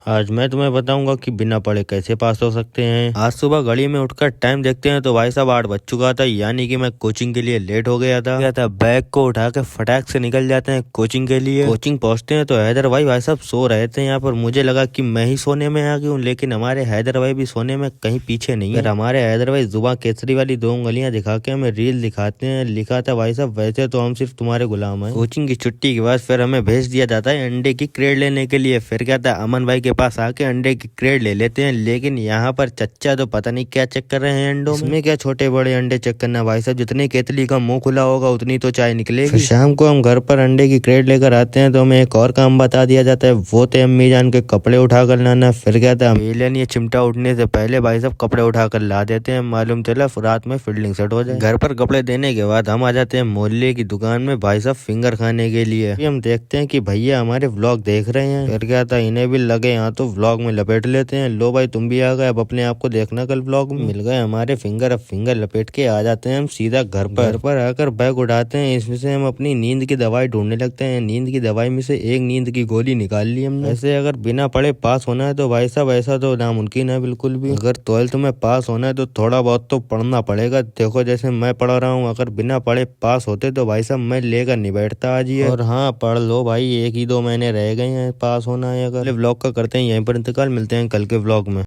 आज मैं तुम्हें बताऊंगा कि बिना पढ़े कैसे पास हो सकते हैं। आज सुबह घड़ी में उठकर टाइम देखते हैं तो भाई साहब 8 बज चुका था, यानी कि मैं कोचिंग के लिए लेट हो गया था। बैग को उठा के फटाक से निकल जाते हैं कोचिंग के लिए। कोचिंग पहुंचते हैं तो हैदर भाई साहब सो रहे थे यहाँ पर। मुझे लगा कि मैं ही सोने में आ गया हूँ, लेकिन हमारे हैदर भाई भी सोने में कहीं पीछे नहीं है। हमारे हैदर भाई जुबान केसरी वाली 2 उंगलियां दिखा के हमें रील दिखाते हैं। लिखा था भाई साहब वैसे तो हम सिर्फ तुम्हारे गुलाम हैं। कोचिंग की छुट्टी के बाद फिर हमें भेज दिया जाता है अंडे की क्रेट लेने के लिए। फिर क्या था, अमन भाई के पास आके अंडे की क्रेट ले लेते हैं। लेकिन यहाँ पर चच्चा तो पता नहीं क्या चेक कर रहे हैं अंडों में। इसमें क्या छोटे बड़े अंडे चेक करना भाई साहब, जितनी केतली का मुंह खुला होगा उतनी तो चाय निकलेगी। फिर शाम को हम घर पर अंडे की क्रेट लेकर आते हैं तो हमें एक और काम बता दिया जाता है, वो थे अम्मी जान के कपड़े उठा कर लाना। फिर क्या था, एलियन ये चिमटा उठने से पहले भाई साहब कपड़े उठा कर ला देते हैं, मालूम चला रात में फील्डिंग सेट हो जाए। घर पर कपड़े देने के बाद हम आ जाते हैं मोहल्ले की दुकान में भाई साहब फिंगर खाने के लिए। हम देखते हैं कि भैया हमारे व्लॉग देख रहे हैं। फिर क्या था, इन्हें भी लगे यहाँ तो व्लॉग में लपेट लेते हैं। लो भाई तुम भी आ गए, अब अपने आप को देखना कल व्लॉग में। मिल गए हमारे फिंगर, अब फिंगर लपेट के आ जाते हैं हम सीधा घर पर आकर बैग उठाते हैं। इसमें से हम अपनी नींद की दवाई ढूंढने लगते हैं। नींद की दवाई में से एक नींद की गोली निकाल ली हमने। ऐसे अगर बिना पढ़े पास होना है तो भाई साहब ऐसा तो नामुमकिन है बिल्कुल भी। अगर 12th में पास होना है तो थोड़ा बहुत तो पढ़ना पड़ेगा। देखो जैसे मैं पढ़ रहा हूँ, अगर बिना पढ़े पास होते तो भाई साहब मैं लेकर नहीं बैठता आज ये। और हाँ पढ़ लो भाई, 1 ही 2 महीने रह गए हैं पास होना है। अगर व्लॉग का करते हैं यहीं पर इंतकाल, मिलते हैं कल के व्लॉग में।